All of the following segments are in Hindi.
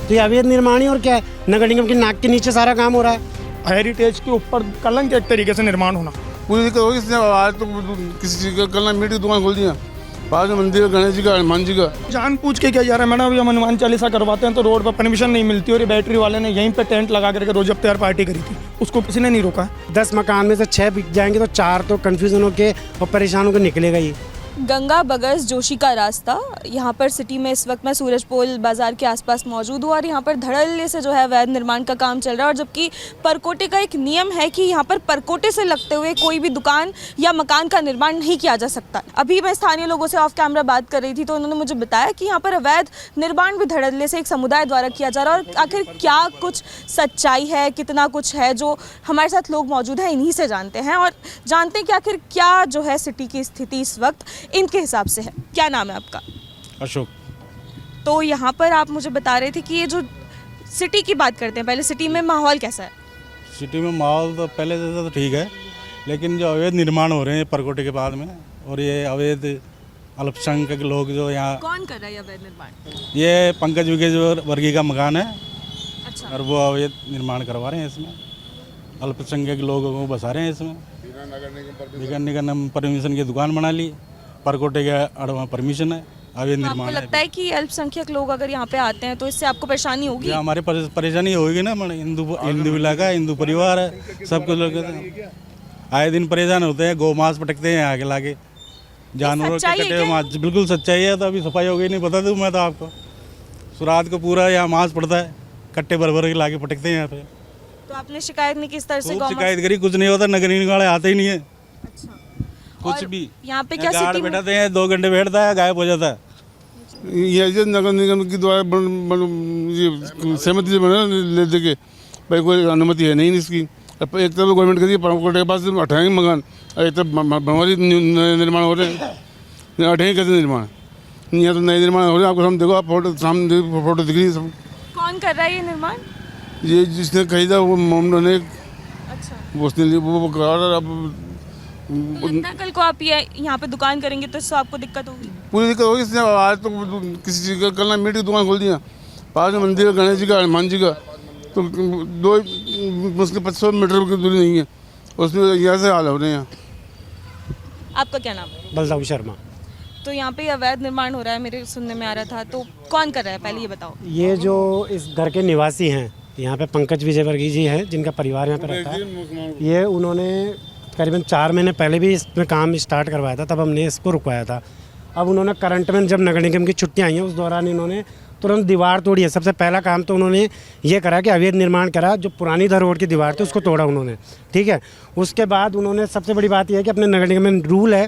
तो ये अवैध निर्माण ही और क्या है, नगर निगम की नाक के नीचे सारा काम हो रहा है। हेरिटेज के ऊपर कलंक एक तरीके से निर्माण होना। पूरी दिक्कत होगी इसने आज तो किसी चीज़ का कल मीट की दुकान खोल दिया, पास में मंदिर है गणेश जी का, हनुमान जी का। जान पूछ के क्या जा रहा है मैडम, अभी हम हनुमान चालीसा करवाते हैं तो रोड पर परमिशन नहीं मिलती और ये बैटरी वाले ने यहीं पे टेंट लगा करके रोज अफ्तार पार्टी करी थी, उसको किसी ने नहीं रोका। 10 मकान में से 6 बिक जाएंगे तो 4 तो कन्फ्यूजन होके और परेशान होकर निकलेगा ही। गंगा बगस जोशी का रास्ता, यहाँ पर सिटी में इस वक्त मैं सूरजपोल बाज़ार के आसपास मौजूद हूँ और यहाँ पर धड़ल्ले से जो है अवैध निर्माण का काम चल रहा है। और जबकि परकोटे का एक नियम है कि यहाँ पर परकोटे से लगते हुए कोई भी दुकान या मकान का निर्माण नहीं किया जा सकता। अभी मैं स्थानीय लोगों से ऑफ कैमरा बात कर रही थी तो उन्होंने मुझे बताया कि यहाँ पर अवैध निर्माण भी धड़ल्ले से एक समुदाय द्वारा किया जा रहा है। और आखिर क्या कुछ सच्चाई है, कितना कुछ है, जो हमारे साथ लोग मौजूद हैं इन्हीं से जानते हैं और जानते हैं कि आखिर क्या जो है सिटी की स्थिति इस वक्त इनके हिसाब से है। क्या नाम है आपका? अशोक। तो यहाँ पर आप मुझे बता रहे थे कि ये जो सिटी की बात करते हैं, पहले सिटी में माहौल कैसा है? सिटी में माहौल तो पहले जैसा तो ठीक है, लेकिन जो अवैध निर्माण हो रहे हैं परकोटे के बाद में, और ये अवैध अल्पसंख्यक लोग जो यहाँ, कौन कर रहा है अवैध निर्माण? ये पंकज विकेज वर्गीय का मकान है। अच्छा। और वो अवैध निर्माण करवा रहे हैं इसमें, अल्पसंख्यक लोगों को बसा रहे हैं इसमें। नगर निगम परमिशन की दुकान बना ली, परकोटे के अड़वा परमिशन है, अवैध निर्माण आपको लगता है कि अल्पसंख्यक लोग अगर यहाँ पे आते हैं तो इससे आपको परेशानी होगी? हमारे परेशानी होगी ना, हिंदू इलाका है, हिंदू परिवार है, सबको लोग आए दिन परेशान होते हैं, गौ मांस पटकते हैं आगे लाके, जानवरों के कटे हुए मांस। बिल्कुल सच्चाई है। तो अभी सफाई हो गई नहीं, बता दूँ मैं तो आपको, सुरात को पूरा यहाँ मांस पड़ता है, कट्टे भर भर के लाके पटकते हैं यहाँ पे। तो आपने शिकायत नहीं किस तरह से? शिकायत करी, कुछ नहीं होता, नगर निगम वाले आते ही नहीं है। अच्छा। कुछ भी यहाँ पे क्या गार्ड बैठाते हैं, 2 घंटे बैठता है, गायब हो जाता है। ये नगर निगम के द्वारा ये सहमति से बना ले दे के भाई, कोई अनुमति है नहीं इसकी। एक तरफ गवर्नमेंट करिए परकोटे के पास हटाएंगे मकान, और एक तरफ बनवारी निर्माण हो रहे हैं, हटाएंगे कैसे निर्माण? यहाँ तो नए निर्माण हो रहे हैं, आपको हम देखो, आप फोटो सामने फोटो दिख रही है सब। कौन कर रहा है ये निर्माण? ये जिसने खरीदा वो मोमडो ने, अच्छा। उसने वो करा। अब लगता है कल को आप ये यहाँ पे दुकान करेंगे तो इससे आपको दिक्कत होगी? पूरी दिक्कत होगी इसने आज तो किसी चीज़ का कल मीट की दुकान खोल दिया, पास में मंदिर है गणेश जी का, हनुमान जी का। तो 2 मुश्किल 500 मीटर की दूरी नहीं है, उसमें यहाँ से हाल हो रहे हैं। आपका क्या नाम है? बलदाऊ शर्मा। तो यहाँ पे अवैध निर्माण हो रहा है, मेरे सुनने में आ रहा था, तो कौन कर रहा है पहले ये बताओ? ये जो इस घर के निवासी हैं यहाँ पे, पंकज विजयवर्गीय जी हैं, जिनका परिवार यहाँ पे रहता है। ये उन्होंने करीबन 4 महीने पहले भी इसमें काम स्टार्ट करवाया था, तब हमने इसको रुकवाया था। अब उन्होंने करंट में जब नगर निगम की छुट्टियाँ आई हैं, उस दौरान इन्होंने तुरंत दीवार तोड़ी है। सबसे पहला काम तो उन्होंने ये करा कि अवैध निर्माण करा, जो पुरानी धर रोड की दीवार थी उसको तोड़ा उन्होंने, ठीक है। उसके बाद उन्होंने सबसे बड़ी बात यह है कि अपने नगर निगम में रूल है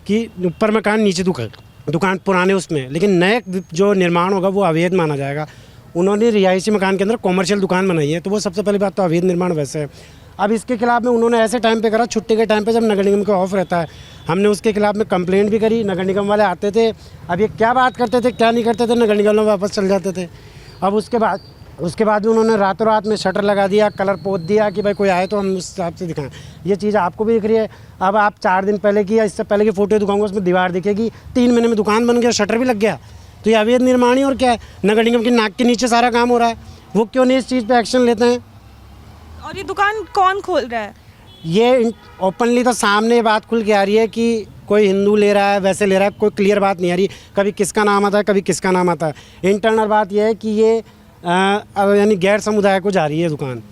कि ऊपर मकान नीचे दुकान पुराने उसमें, लेकिन नए जो निर्माण होगा वो अवैध माना जाएगा। उन्होंने रिहायशी मकान के अंदर कॉमर्शियल दुकान बनाई है, तो वो सबसे पहली बात तो अवैध निर्माण वैसे है। अब इसके खिलाफ में उन्होंने ऐसे टाइम पे करा, छुट्टी के टाइम पे जब नगर निगम का ऑफ रहता है, हमने उसके खिलाफ में कंप्लेंट भी करी। नगर निगम वाले आते थे, अब ये क्या बात करते थे क्या नहीं करते थे, नगर निगम वाले वापस चल जाते थे। अब उसके बाद उन्होंने रातों रात में शटर लगा दिया, कलर पोत दिया कि भाई कोई आए तो हम उस हिसाब से दिखाएं। ये चीज़ आपको भी दिख रही है। अब आप 4 दिन पहले की या इससे पहले की फ़ोटो दिखाऊंगा, उसमें दीवार दिखेगी, 3 महीने में दुकान बन गया, शटर भी लग गया। तो ये अवैध निर्माण ही और क्या है, नगर निगम की नाक के नीचे सारा काम हो रहा है। वो क्यों नहीं इस चीज़ पर एक्शन लेते हैं? और ये दुकान कौन खोल रहा है? ये ओपनली तो सामने ये बात खुल के आ रही है कि कोई हिंदू ले रहा है, वैसे ले रहा है, कोई क्लियर बात नहीं आ रही। कभी किसका नाम आता है, कभी किसका नाम आता है। इंटरनल बात यह है कि ये यानी गैर समुदाय को जा रही है दुकान,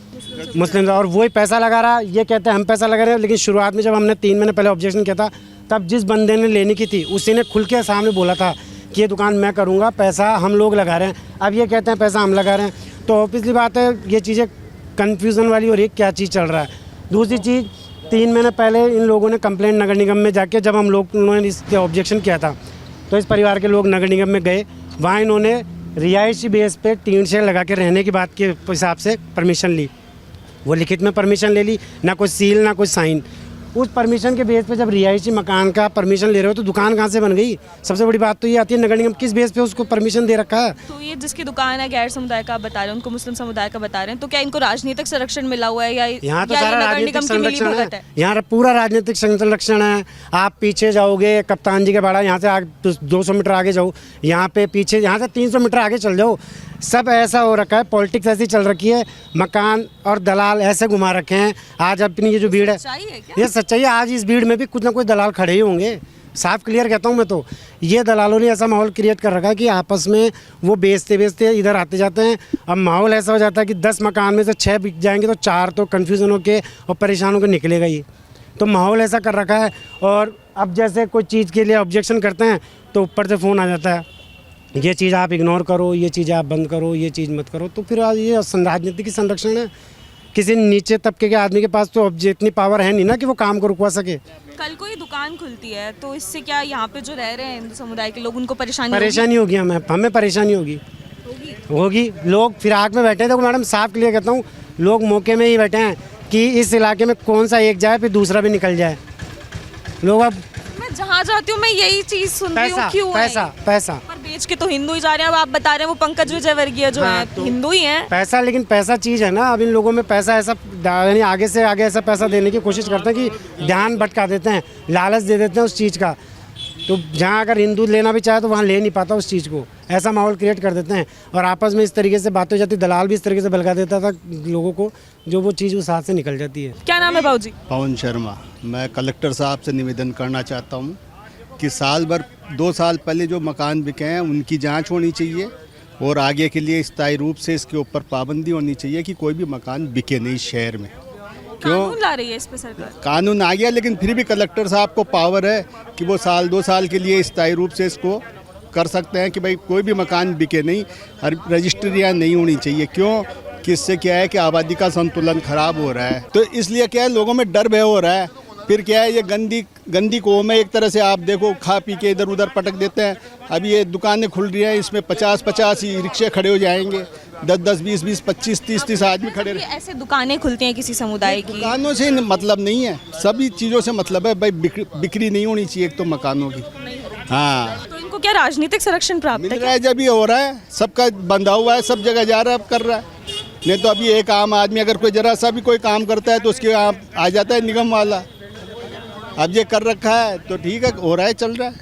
मुस्लिम, और वही पैसा लगा रहा है। ये कहते हैं हम पैसा लगा रहे हैं, लेकिन शुरुआत में जब हमने 3 महीने पहले ऑब्जेक्शन किया था, तब जिस बंदे ने लेने की थी उसी ने खुल के सामने बोला था कि ये दुकान मैं करूँगा, पैसा हम लोग लगा रहे हैं। अब ये कहते हैं पैसा हम लगा रहे हैं, तो ऑब्वियसली बात है ये चीज़ें कन्फ्यूज़न वाली हो रही है, क्या चीज़ चल रहा है। दूसरी चीज़, 3 महीने पहले इन लोगों ने कंप्लेंट नगर निगम में जाके, जब उन्होंने इसके ऑब्जेक्शन किया था, तो इस परिवार के लोग नगर निगम में गए, वहाँ इन्होंने रिहायशी बेस पे टीन शेड लगा के रहने की बात के हिसाब से परमिशन ली। वो लिखित में परमिशन ले ली, ना कोई सील ना कोई साइन। उस परमिशन के बेस पे जब रिहायशी मकान का परमिशन ले रहे हो तो दुकान कहाँ से बन गई? सबसे बड़ी बात तो ये आती है, नगर निगम किस बेस पे उसको परमिशन दे रखा है? तो ये जिसकी दुकान है गैर समुदाय का आप बता रहे हैं, उनको मुस्लिम समुदाय का बता रहे हैं, तो क्या इनको राजनीतिक संरक्षण मिला हुआ है या यहाँ तो या सारा नगर राजनीतिक निगम की संरक्षण मिलीभगत है, यहाँ पूरा राजनीतिक संरक्षण है। आप पीछे जाओगे कप्तान जी के बाड़ा, यहाँ से 200 मीटर आगे जाओ, यहाँ पे पीछे, यहाँ से 300 मीटर आगे चल जाओ, सब ऐसा हो रखा है, पॉलिटिक्स ऐसी चल रखी है, मकान और दलाल ऐसे घुमा रखे हैं। आज अपनी ये जो भीड़ है, सच्चाई है क्या? ये सच्चाई है। आज इस भीड़ में भी कुछ ना कुछ दलाल खड़े ही होंगे, साफ क्लियर कहता हूँ मैं तो। ये दलालों ने ऐसा माहौल क्रिएट कर रखा है कि आपस में वो बेचते इधर आते जाते हैं। अब माहौल ऐसा हो जाता है कि 10 मकान में से 6 बिक जाएंगे तो 4 तो कन्फ्यूज़न होके और परेशान होकर निकलेगा ही। तो माहौल ऐसा कर रखा है। और अब जैसे कोई चीज़ के लिए ऑब्जेक्शन करते हैं तो ऊपर से फ़ोन आ जाता है, ये चीज़ आप इग्नोर करो, ये चीज़ आप बंद करो, ये चीज़ मत करो। तो फिर आज ये राजनीति की संरक्षण है। किसी नीचे तबके के आदमी के पास तो अब इतनी पावर है नहीं ना कि वो काम को रुकवा सके। कल को ये दुकान खुलती है तो इससे क्या यहाँ पे जो रह रहे हैं हिंदू समुदाय के लोग, उनको परेशानी होगी? हमें परेशानी होगी। लोग फिराक में बैठे हैं। देखो मैडम, साफ क्लियर कहता हूँ, लोग मौके में ही बैठे हैं कि इस इलाके में कौन सा एक जाए फिर दूसरा भी निकल जाए। लोग अब मैं जहाँ जाती हूँ मैं यही चीज़ सुनती हूँ, क्यों पैसा पर बेच के तो हिंदू ही जा रहे हैं। अब आप बता रहे हैं वो पंकज विजयवर्गीय जो है तो हिंदू ही हैं। पैसा, लेकिन पैसा चीज़ है ना। अब इन लोगों में पैसा ऐसा, यानी आगे से आगे ऐसा पैसा देने की कोशिश करते हैं कि ध्यान भटका देते हैं, लालच दे देते हैं उस चीज़ का। तो जहाँ अगर हिंदू लेना भी चाहे तो वहाँ ले नहीं पाता उस चीज़ को। ऐसा माहौल क्रिएट कर देते हैं और आपस में इस तरीके से बातें हो जाती। दलाल भी इस तरीके से बलगा देता था लोगों को, जो वो चीज़ उस हाथ से निकल जाती है। क्या नाम है बाबू जी? पवन शर्मा। मैं कलेक्टर साहब से निवेदन करना चाहता हूँ कि साल भर 2 साल पहले जो मकान बिके हैं उनकी जांच होनी चाहिए और आगे के लिए स्थायी रूप से इसके ऊपर पाबंदी होनी चाहिए कि कोई भी मकान बिके नहीं शहर में। कानून ला रही है इस पे सरकार? कानून आ गया, लेकिन फिर भी कलेक्टर साहब को पावर है कि वो साल 2 साल के लिए स्थायी रूप से इसको कर सकते हैं कि भाई कोई भी मकान बिके नहीं, रजिस्ट्रियाँ नहीं होनी चाहिए। क्यों कि इससे क्या है कि आबादी का संतुलन खराब हो रहा है। तो इसलिए क्या है, लोगों में डर भय हो रहा है। फिर क्या है, ये गंदी कौम है एक तरह से। आप देखो, खा पी के इधर उधर पटक देते हैं। अभी ये दुकानें खुल रही हैं, इसमें 50-50 ही रिक्शे खड़े हो जाएंगे, 10-10, 20-20, 25-30 30 आदमी खड़े। ऐसे दुकानें खुलती हैं किसी समुदाय की? दुकानों से मतलब नहीं है, सभी चीज़ों से मतलब है। भाई बिक्री नहीं होनी चाहिए एक तो मकानों की। हाँ, तो इनको क्या राजनीतिक संरक्षण प्राप्त मिल है? रहा है, जब ये हो रहा है, सबका बंधा हुआ है, सब जगह जा रहा है, अब कर रहा है। नहीं तो अभी एक आम आदमी अगर कोई जरा सा भी कोई काम करता है तो उसके आ जाता है निगम वाला। अब ये कर रखा है तो ठीक है, हो रहा है, चल रहा है।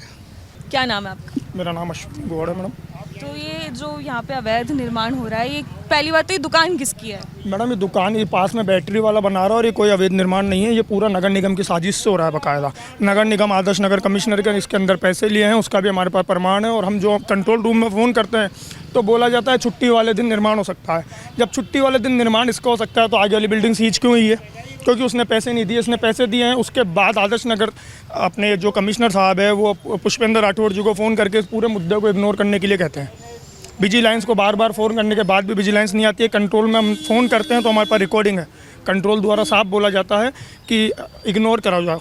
क्या नाम है आपका? मेरा नाम अश्विन गौड़ है मैडम। तो ये जो यहाँ पे अवैध निर्माण हो रहा है, ये पहली बात तो ये दुकान किसकी है? मैडम ये दुकान ये पास में बैटरी वाला बना रहा है और ये कोई अवैध निर्माण नहीं है। ये पूरा नगर निगम की साजिश से हो रहा है बाकायदा। नगर निगम आदर्श नगर कमिश्नर के इसके अंदर पैसे लिए हैं, उसका भी हमारे पास प्रमाण है। और हम जो कंट्रोल रूम में फ़ोन करते हैं तो बोला जाता है छुट्टी वाले दिन निर्माण हो सकता है। जब छुट्टी वाले दिन निर्माण इसका हो सकता है तो आगे वाली बिल्डिंग सीज क्यों हुई है? क्योंकि उसने पैसे नहीं दिए। इसने पैसे दिए हैं, उसके बाद आदर्श नगर अपने जो कमिश्नर साहब है वो पुष्पेंद्र राठौड़ जी को फ़ोन करके इस पूरे मुद्दे को इग्नोर करने के लिए कहते हैं। विजिलेंस को बार बार फ़ोन करने के बाद भी विजिलेंस नहीं आती है। कंट्रोल में हम फ़ोन करते हैं तो हमारे पास रिकॉर्डिंग है, कंट्रोल द्वारा साफ बोला जाता है कि इग्नोर करा जाओ।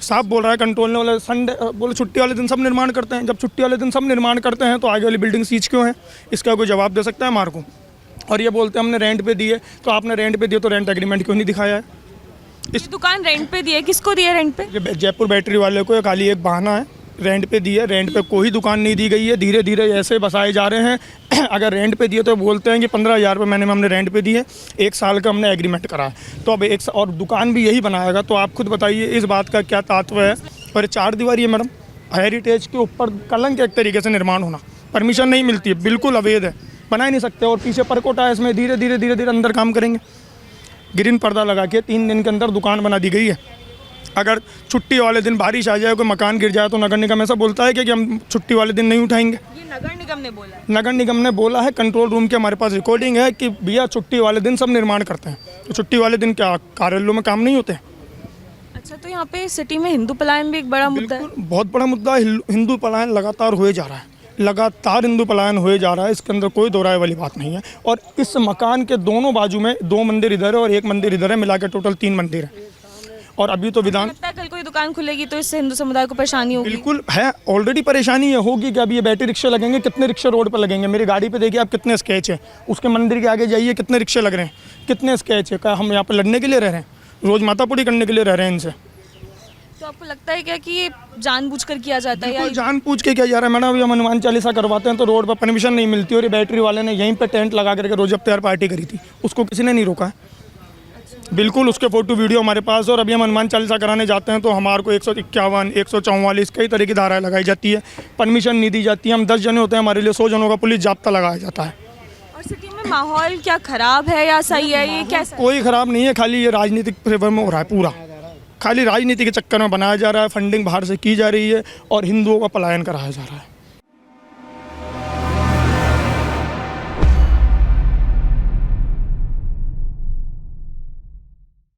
साफ बोल रहा है कंट्रोल ने, बोले संडे, बोले छुट्टी वाले दिन सब निर्माण करते हैं। जब छुट्टी वाले दिन सब निर्माण करते हैं तो आगे वाली बिल्डिंग सीज क्यों है? इसका कोई जवाब दे सकता है हमारे को? और ये बोलते हैं हमने रेंट पे दिए, तो आपने रेंट पे दिए तो रेंट एग्रीमेंट क्यों नहीं दिखाया है? इस दुकान रेंट पे दी है, किसको दी है रेंट पे? ये जयपुर बैटरी वाले को खाली एक बहाना है, रेंट पे दी है। रेंट पे कोई दुकान नहीं दी गई है, धीरे धीरे ऐसे बसाए जा रहे हैं। अगर रेंट पे दिए तो बोलते हैं कि 15,000 रुपये महीने में हमने रेंट पे दिए, 1 साल का हमने एग्रीमेंट करा है। तो अब और दुकान भी यही बनाएगा, तो आप खुद बताइए इस बात का क्या तात्पर्य है? और 4 दीवारी है मैडम, हेरिटेज के ऊपर कलंक एक तरीके से निर्माण होना, परमिशन नहीं मिलती है, बिल्कुल अवैध है, बना ही नहीं सकते। और पीछे परकोटा है, इसमें धीरे धीरे अंदर काम करेंगे। ग्रीन पर्दा लगा के 3 दिन के अंदर दुकान बना दी गई है। अगर छुट्टी वाले दिन बारिश आ जाए, कोई मकान गिर जाए तो नगर निगम ऐसा बोलता है कि हम छुट्टी वाले दिन नहीं उठाएंगे? ये नगर निगम ने बोला है। नगर निगम ने बोला है, कंट्रोल रूम के हमारे पास रिकॉर्डिंग है कि भैया छुट्टी वाले दिन सब निर्माण करते हैं। तो छुट्टी वाले दिन क्या कार्यालयों में काम नहीं होते? अच्छा, तो यहाँ पे सिटी में हिंदू पलायन भी एक बड़ा मुद्दा है। बहुत बड़ा मुद्दा है। हिंदू पलायन लगातार हुए जा रहा है, लगातार हिंदू पलायन हुए जा रहा है, इसके अंदर कोई दो राय वाली बात नहीं है। और इस मकान के दोनों बाजू में 2 मंदिर इधर है और 1 मंदिर इधर है, मिला के टोटल 3 मंदिर है। और अभी तो विधान लगता है कल कोई दुकान खुलेगी तो इससे हिंदू समुदाय को परेशानी होगी। बिल्कुल है, ऑलरेडी परेशानी है, होगी कि अभी ये बैटरी रिक्शे लगेंगे, कितने रिक्शे रोड पर लगेंगे? मेरी गाड़ी पे देखिए आप कितने स्केच है, उसके मंदिर के आगे जाइए कितने रिक्शे लग रहे हैं, कितने स्केच है। क्या हम यहाँ पर लड़ने के लिए रह रहे हैं? रोज़ मातापुरी करने के लिए रह रहे हैं इनसे? तो आपको लगता है क्या कि ये जानबूझकर किया जाता है? या जानबूझ के किया जा रहा है मैडम? अभी हम हनुमान चालीसा करवाते हैं तो रोड पर परमिशन नहीं मिलती, और ये बैटरी वाले ने यहीं पे टेंट लगा करके रोज अफ्तार पार्टी करी थी, उसको किसी ने नहीं रोका है। बिल्कुल, उसके फोटो वीडियो हमारे पास है। और अभी हम हनुमान चालीसा कराने जाते हैं तो हमारे को 151, 144 कई तरह की धाराएं लगाई जाती है, परमिशन नहीं दी जाती है। हम 10 जने होते हैं, हमारे लिए 100 जनों का पुलिस जाब्ता लगाया जाता है। और सिटी में माहौल क्या खराब है या सही है, ये कैसा? कोई ख़राब नहीं है, खाली ये राजनीतिक फेवर में हो रहा है पूरा, खाली राजनीति के चक्कर में बनाया जा रहा है, फंडिंग बाहर से की जा रही है और हिंदुओं का पलायन कराया जा रहा है।